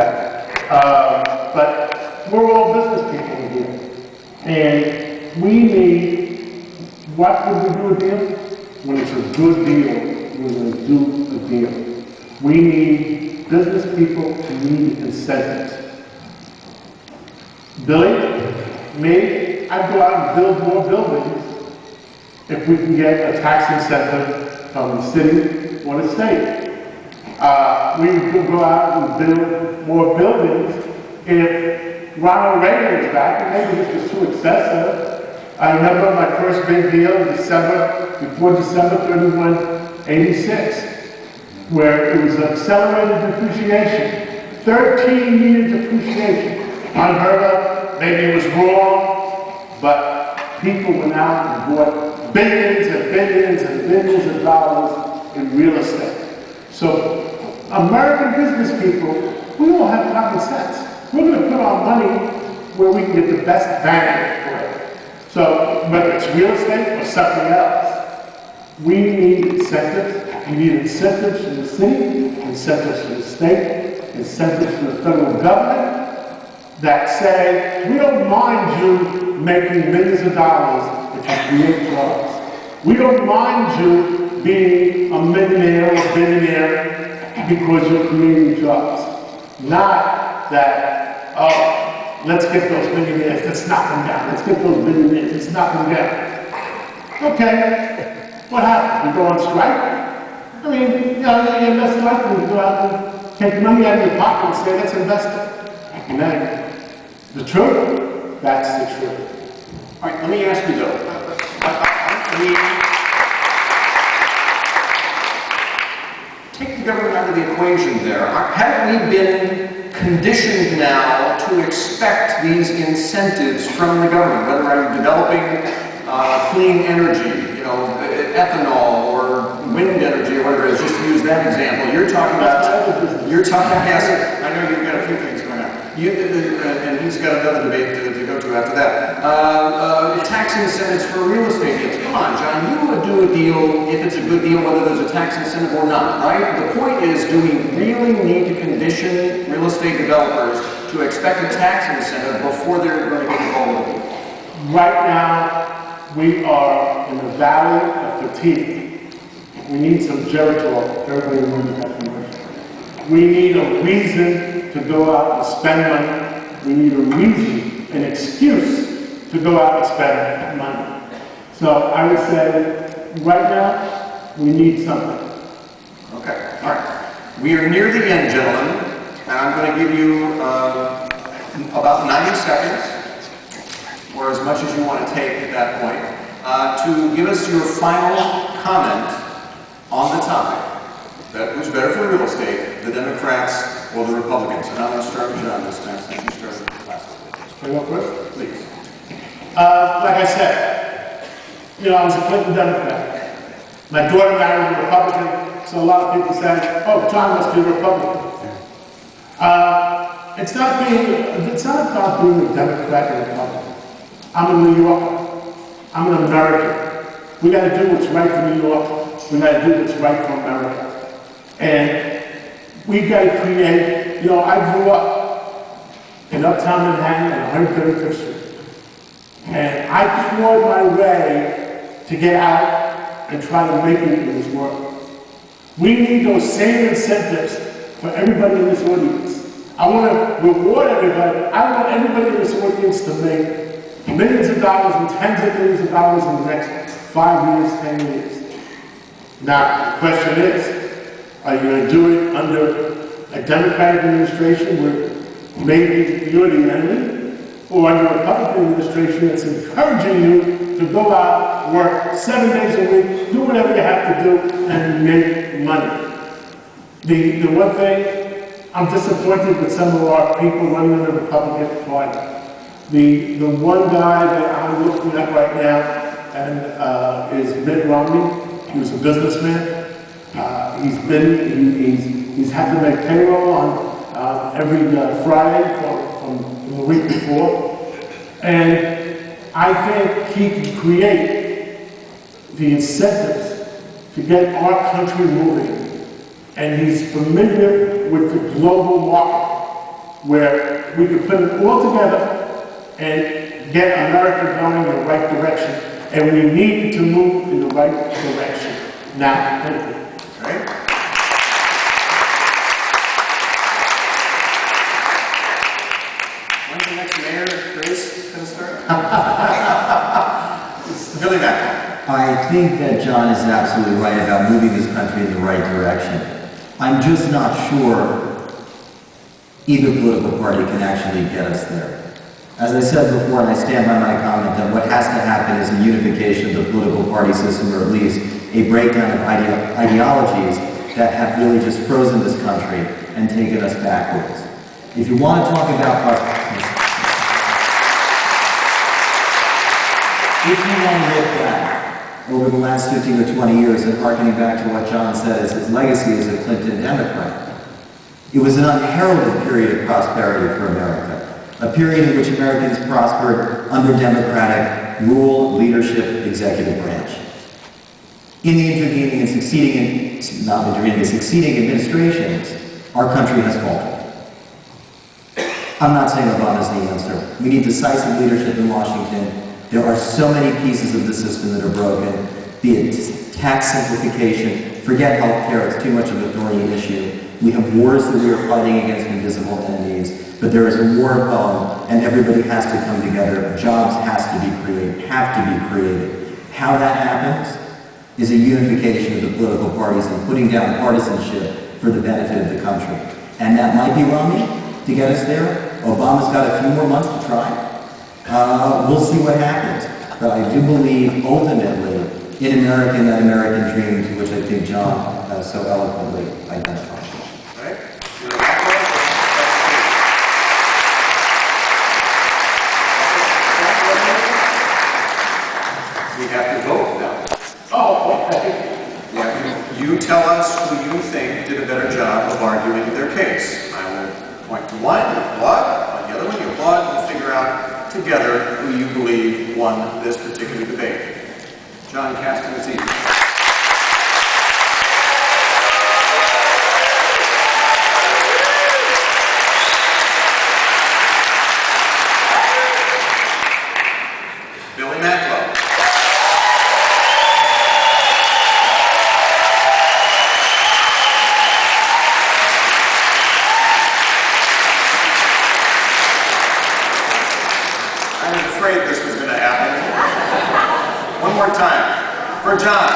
that. But we're all business people here. And we need, what would we do a deal? When it's a good deal, we're going to do a deal. We need business people to need incentives. Billy, me, I'd go out and build more buildings if we can get a tax incentive from the city or the state. We could go out and build more buildings if Ronald Reagan was back, and maybe this was too excessive. I remember my first big deal in before December 31, 86, where it was accelerated depreciation, 13-year depreciation. Unheard of, maybe it was wrong, but people went out and bought billions and billions and billions of dollars in real estate. So American business people, we all have common sense. We're going to put our money where we can get the best bang for it. So whether it's real estate or something else, we need incentives. We need incentives from the city, incentives from the state, incentives from the federal government that say, we don't mind you making millions of dollars if you create jobs. We don't mind you being a millionaire or billionaire because you're creating jobs. Not that, oh, let's get those millionaires, let's knock them down. Let's get those billionaires, let's knock them down. Okay, what happens? We go on strike? I mean, you know, you're less likely to go out and take money out of your pocket and say, let's invest it. And then, the truth, that's the truth. All right, let me ask you though. Take the government out of the equation there. Haven't we been conditioned now to expect these incentives from the government, whether I'm developing clean energy, you know, ethanol or wind energy or whatever it is, just to use that example. You're talking about, yes, I know you've got a few things going on. And he's got another debate to go to after that. Tax incentives for real estate deals. Come on, John, you would do a deal if it's a good deal, whether there's a tax incentive or not, right? The point is, do we really need to condition real estate developers to expect a tax incentive before they're going to get involved with it? Right now, we are in the valley of fatigue. We need some Geritol. Everybody remember that commercial. We need a reason to go out and spend money. We need a reason, an excuse to go out and spend money. So I would say, right now, we need something. Okay, all right. We are near the end, gentlemen, and I'm going to give you about 90 seconds, or as much as you want to take at that point, to give us your final comment on the topic. Who's better for real estate, the Democrats or the Republicans? And I'm going to start with John this time, since you started the class. Can I go first? Please. Like I said, you know, I was a Clinton Democrat. My daughter married a Republican, so a lot of people say, oh, John must be a Republican. It's not about being a Democrat or Republican. I'm a New Yorker. I'm an American. We got to do what's right for New York. We got to do what's right for America. And we got to create, you know, I grew up in Uptown Manhattan on 135th Street. And I clawed my way to get out and try to make it in this world. We need those same incentives for everybody in this audience. I want to reward everybody. I want everybody in this audience to make millions of dollars and tens of millions of dollars in the next 5 years, 10 years. Now, the question is, are you going to do it under a Democratic administration where maybe you're the enemy, or under a Republican administration that's encouraging you to go out, work 7 days a week, do whatever you have to do, and make money? The one thing, I'm disappointed with some of our people running in the Republican Party. The one guy that I'm looking at right now and is Mitt Romney. He was a businessman. He's had to make payroll on every Friday from the week before. And I think he can create the incentives to get our country moving. And he's familiar with the global market. where we could put it all together and get America going in the right direction. And we need to move in the right direction now. Thank you. Right? When's the next mayor race going to start? Billy Mack. I think that John is absolutely right about moving this country in the right direction. I'm just not sure either political party can actually get us there. As I said before, and I stand by my comment, that what has to happen is a unification of the political party system, or at least a breakdown of ideologies that have really just frozen this country and taken us backwards. If you want to talk about if you want to look back over the last 15 or 20 years, and harkening back to what John said as his legacy as a Clinton Democrat, it was an unheralded period of prosperity for America. A period in which Americans prospered under democratic rule, leadership, executive branch. In the intervening and succeeding, succeeding administrations, our country has faltered. I'm not saying Obama's the answer. We need decisive leadership in Washington. There are so many pieces of the system that are broken, be it tax simplification, forget health care, it's too much of a thorny issue. We have wars that we are fighting against invisible enemies. But there is a war of home, and everybody has to come together. Jobs have to be created. How that happens is a unification of the political parties and putting down partisanship for the benefit of the country. And that might be Romney to get us there. Obama's got a few more months to try. We'll see what happens. But I do believe, ultimately, in America, in that American dream to which I think John so eloquently identified. We have to vote now. Oh, okay. You tell us who you think did a better job of arguing their case. I will point to one, you applaud, on the other one, you applaud, we'll figure out together who you believe won this particular debate. John Catsimatidis. This was going to happen. One more time for John.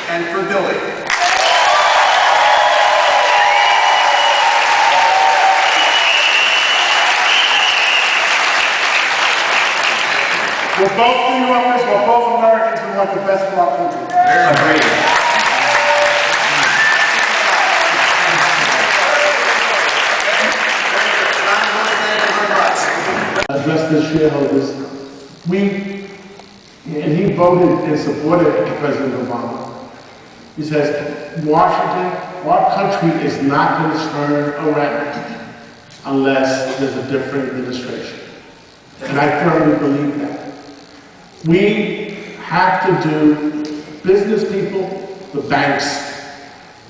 And for Billy. We're both New Yorkers, we're both Americans, we want the best for our country. Very great. Address the shareholders. And he voted and supported President Obama. He says, Washington, our country is not going to turn around unless there's a different administration. And I firmly believe that. We have to do, business people, the banks,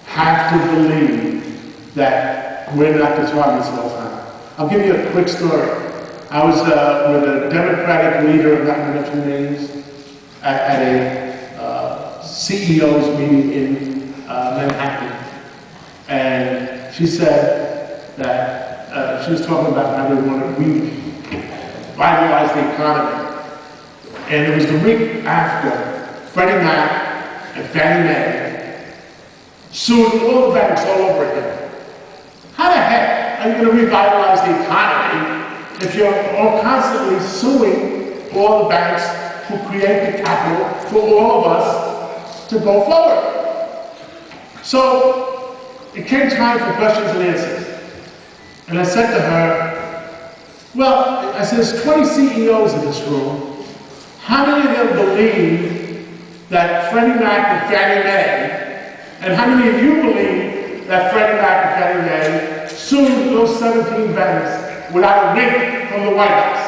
have to believe that we're not the targets all the time. I'll give you a quick story. I was with a Democratic leader, I'm not going to mention names, at a CEO's meeting in Manhattan. And she said that she was talking about how they want to revitalize the economy. And it was the week after Freddie Mac and Fannie Mae sued all the banks all over again. How the heck are you going to revitalize the economy if you're all constantly suing all the banks who create the capital for all of us to go forward? So it came time for questions and answers. And I said to her, well, I said, there's 20 CEOs in this room. How many of them believe that Freddie Mac and Fannie Mae, and how many of you believe that Freddie Mac and Fannie Mae sued those 17 banks without a wink from the White House?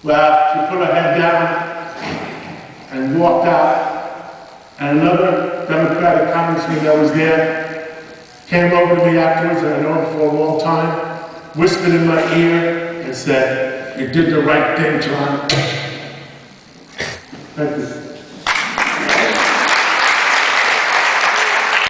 Well, she put her head down walked out, and another Democratic congressman that was there came over to me afterwards, and I know him for a long time, whispered in my ear and said, "You did the right thing, John." Thank you.